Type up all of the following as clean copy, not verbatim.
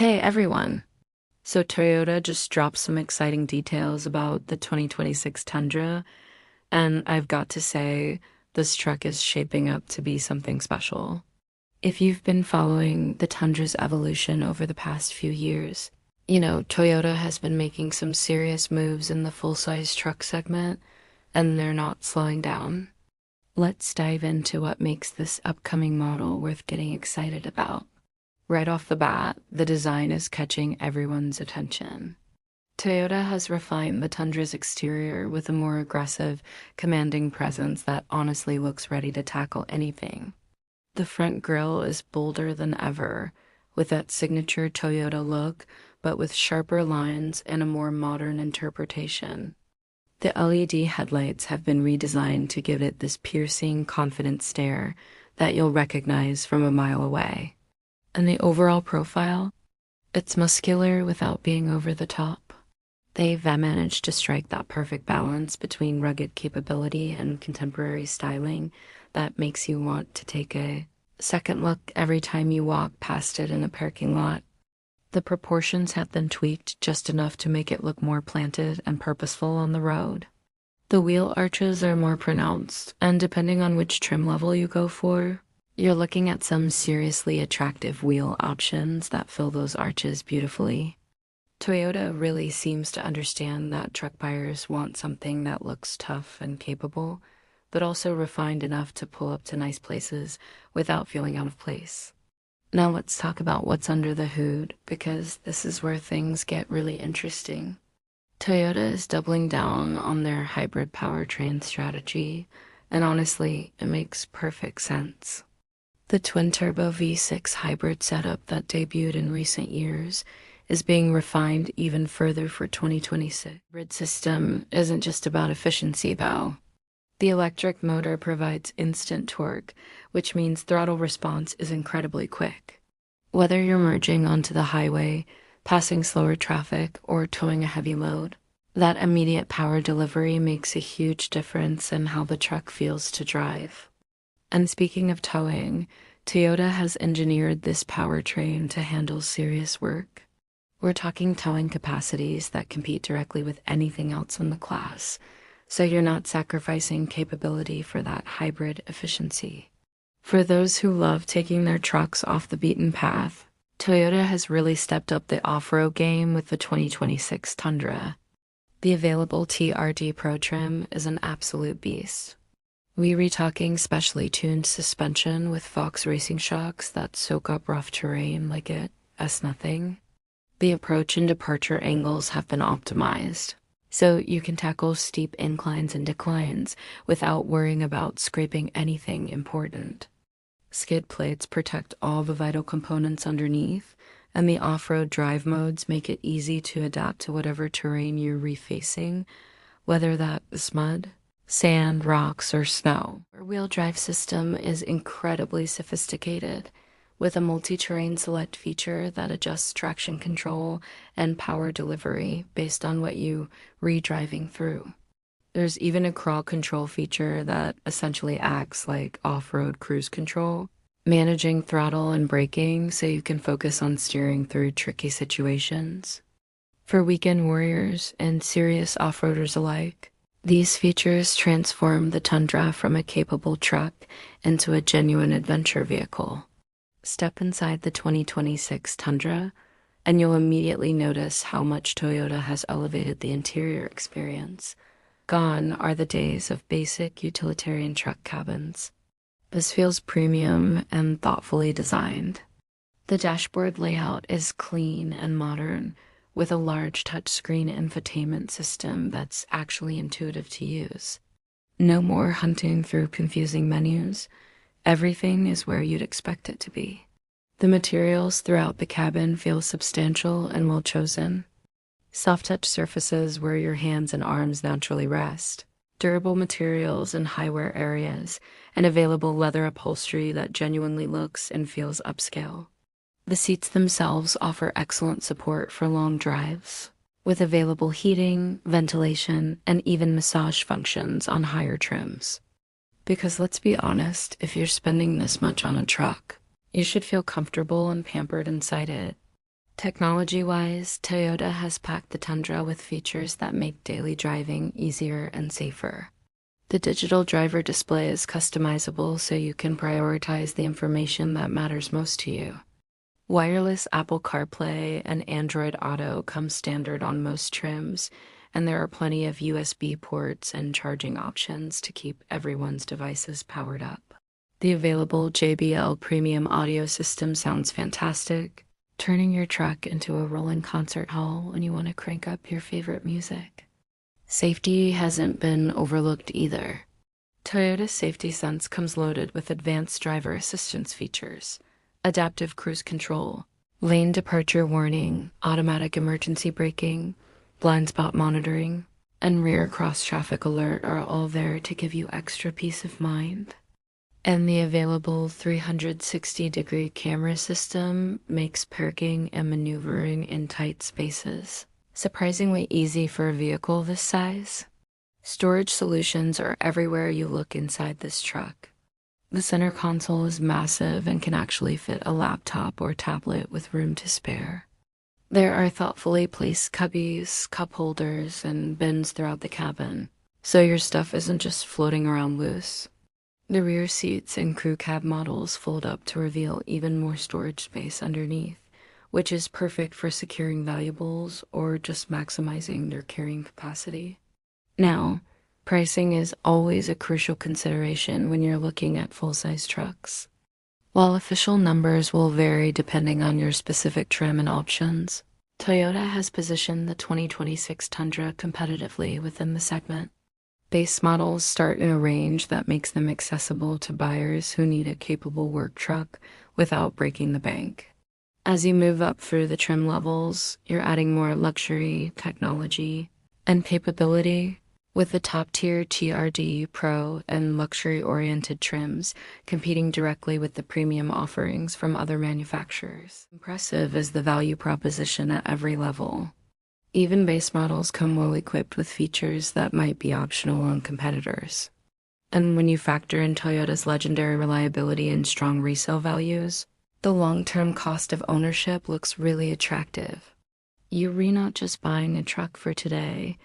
Hey everyone! So Toyota just dropped some exciting details about the 2026 Tundra, and I've got to say, this truck is shaping up to be something special. If you've been following the Tundra's evolution over the past few years, Toyota has been making some serious moves in the full-size truck segment, and they're not slowing down. Let's dive into what makes this upcoming model worth getting excited about. Right off the bat, the design is catching everyone's attention. Toyota has refined the Tundra's exterior with a more aggressive, commanding presence that honestly looks ready to tackle anything. The front grille is bolder than ever, with that signature Toyota look, but with sharper lines and a more modern interpretation. The LED headlights have been redesigned to give it this piercing, confident stare that you'll recognize from a mile away. And the overall profile, it's muscular without being over the top. They've managed to strike that perfect balance between rugged capability and contemporary styling that makes you want to take a second look every time you walk past it in a parking lot. The proportions have been tweaked just enough to make it look more planted and purposeful on the road. The wheel arches are more pronounced, and depending on which trim level you go for, you're looking at some seriously attractive wheel options that fill those arches beautifully. Toyota really seems to understand that truck buyers want something that looks tough and capable, but also refined enough to pull up to nice places without feeling out of place. Now let's talk about what's under the hood, because this is where things get really interesting. Toyota is doubling down on their hybrid powertrain strategy, and honestly, it makes perfect sense. The twin-turbo V6 hybrid setup that debuted in recent years is being refined even further for 2026. The hybrid system isn't just about efficiency, though. The electric motor provides instant torque, which means throttle response is incredibly quick. Whether you're merging onto the highway, passing slower traffic, or towing a heavy load, that immediate power delivery makes a huge difference in how the truck feels to drive. And speaking of towing, Toyota has engineered this powertrain to handle serious work. We're talking towing capacities that compete directly with anything else in the class, so you're not sacrificing capability for that hybrid efficiency. For those who love taking their trucks off the beaten path, Toyota has really stepped up the off-road game with the 2026 Tundra. The available TRD Pro trim is an absolute beast. We're talking specially tuned suspension with Fox racing shocks that soak up rough terrain like it's nothing. The approach and departure angles have been optimized, so you can tackle steep inclines and declines without worrying about scraping anything important. Skid plates protect all the vital components underneath, and the off-road drive modes make it easy to adapt to whatever terrain you're refacing, whether that is mud, sand, rocks, or snow. Our wheel drive system is incredibly sophisticated, with a multi-terrain select feature that adjusts traction control and power delivery based on what you re-driving through. There's even a crawl control feature that essentially acts like off-road cruise control, managing throttle and braking so you can focus on steering through tricky situations. For weekend warriors and serious off-roaders alike, these features transform the Tundra from a capable truck into a genuine adventure vehicle. Step inside the 2026 Tundra, and you'll immediately notice how much Toyota has elevated the interior experience. Gone are the days of basic utilitarian truck cabins. This feels premium and thoughtfully designed. The dashboard layout is clean and modern, with a large touchscreen infotainment system that's actually intuitive to use. No more hunting through confusing menus. Everything is where you'd expect it to be. The materials throughout the cabin feel substantial and well chosen. Soft-touch surfaces where your hands and arms naturally rest. Durable materials in high-wear areas, and available leather upholstery that genuinely looks and feels upscale. The seats themselves offer excellent support for long drives, with available heating, ventilation, and even massage functions on higher trims. Because let's be honest, if you're spending this much on a truck, you should feel comfortable and pampered inside it. Technology-wise, Toyota has packed the Tundra with features that make daily driving easier and safer. The digital driver display is customizable so you can prioritize the information that matters most to you. Wireless Apple CarPlay and Android Auto come standard on most trims, and there are plenty of USB ports and charging options to keep everyone's devices powered up. The available JBL premium audio system sounds fantastic, turning your truck into a rolling concert hall when you want to crank up your favorite music. Safety hasn't been overlooked either. Toyota's Safety Sense comes loaded with advanced driver assistance features, adaptive cruise control, lane departure warning, automatic emergency braking, blind spot monitoring, and rear cross traffic alert are all there to give you extra peace of mind. And the available 360-degree camera system makes parking and maneuvering in tight spaces surprisingly easy for a vehicle this size. Storage solutions are everywhere you look inside this truck. The center console is massive and can actually fit a laptop or tablet with room to spare. There are thoughtfully placed cubbies, cup holders, and bins throughout the cabin, so your stuff isn't just floating around loose. The rear seats and crew cab models fold up to reveal even more storage space underneath, which is perfect for securing valuables or just maximizing their carrying capacity. Now, pricing is always a crucial consideration when you're looking at full-size trucks. While official numbers will vary depending on your specific trim and options, Toyota has positioned the 2026 Tundra competitively within the segment. Base models start in a range that makes them accessible to buyers who need a capable work truck without breaking the bank. As you move up through the trim levels, you're adding more luxury, technology, and capability, with the top-tier TRD, Pro, and luxury-oriented trims competing directly with the premium offerings from other manufacturers. Impressive is the value proposition at every level. Even base models come well equipped with features that might be optional on competitors. And when you factor in Toyota's legendary reliability and strong resale values, the long-term cost of ownership looks really attractive. You're not just buying a truck for today,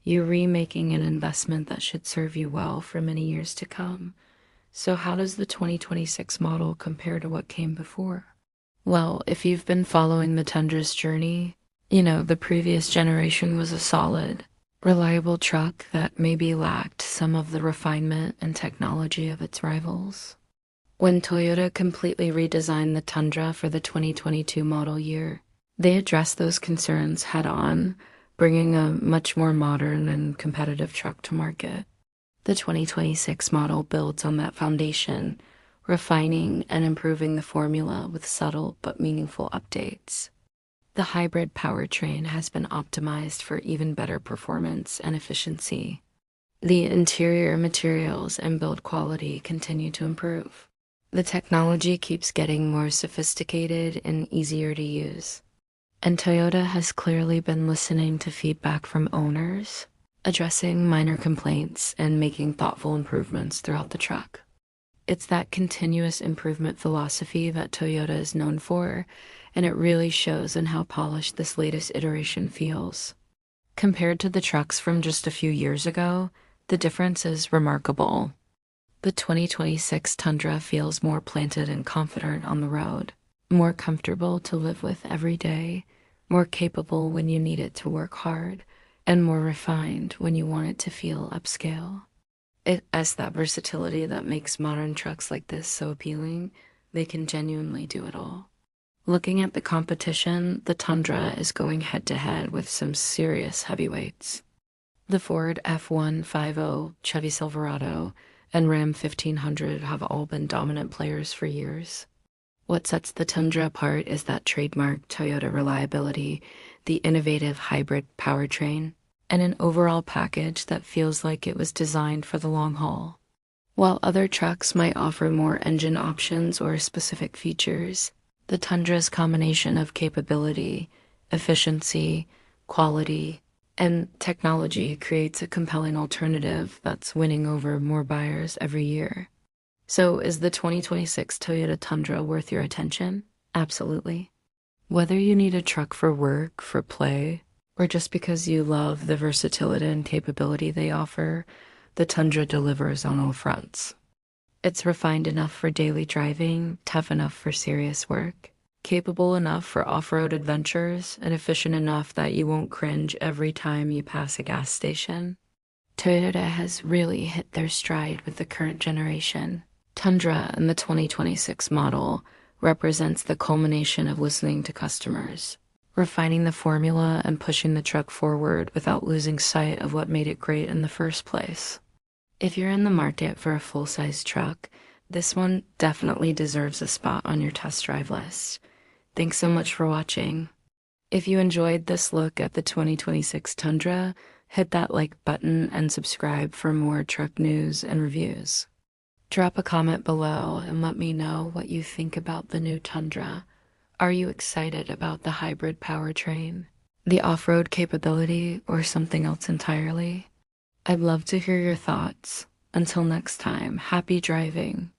you're remaking an investment that should serve you well for many years to come. So how does the 2026 model compare to what came before? Well, if you've been following the Tundra's journey, the previous generation was a solid, reliable truck that maybe lacked some of the refinement and technology of its rivals. When Toyota completely redesigned the Tundra for the 2022 model year, they addressed those concerns head-on, bringing a much more modern and competitive truck to market. The 2026 model builds on that foundation, refining and improving the formula with subtle but meaningful updates. The hybrid powertrain has been optimized for even better performance and efficiency. The interior materials and build quality continue to improve. The technology keeps getting more sophisticated and easier to use. And Toyota has clearly been listening to feedback from owners, addressing minor complaints, and making thoughtful improvements throughout the truck. It's that continuous improvement philosophy that Toyota is known for, and it really shows in how polished this latest iteration feels. Compared to the trucks from just a few years ago, the difference is remarkable. The 2026 Tundra feels more planted and confident on the road, more comfortable to live with every day, more capable when you need it to work hard, and more refined when you want it to feel upscale. It has that versatility that makes modern trucks like this so appealing. They can genuinely do it all. Looking at the competition, the Tundra is going head-to-head with some serious heavyweights. The Ford F-150, Chevy Silverado, and Ram 1500 have all been dominant players for years. What sets the Tundra apart is that trademark Toyota reliability, the innovative hybrid powertrain, and an overall package that feels like it was designed for the long haul. While other trucks might offer more engine options or specific features, the Tundra's combination of capability, efficiency, quality, and technology creates a compelling alternative that's winning over more buyers every year. So is the 2026 Toyota Tundra worth your attention? Absolutely. Whether you need a truck for work, for play, or just because you love the versatility and capability they offer, the Tundra delivers on all fronts. It's refined enough for daily driving, tough enough for serious work, capable enough for off-road adventures, and efficient enough that you won't cringe every time you pass a gas station. Toyota has really hit their stride with the current generation. Tundra and the 2026 model represents the culmination of listening to customers, refining the formula and pushing the truck forward without losing sight of what made it great in the first place. If you're in the market for a full-size truck, this one definitely deserves a spot on your test drive list. Thanks so much for watching. If you enjoyed this look at the 2026 Tundra, hit that like button and subscribe for more truck news and reviews. Drop a comment below and let me know what you think about the new Tundra. Are you excited about the hybrid powertrain, the off-road capability, or something else entirely? I'd love to hear your thoughts. Until next time, happy driving.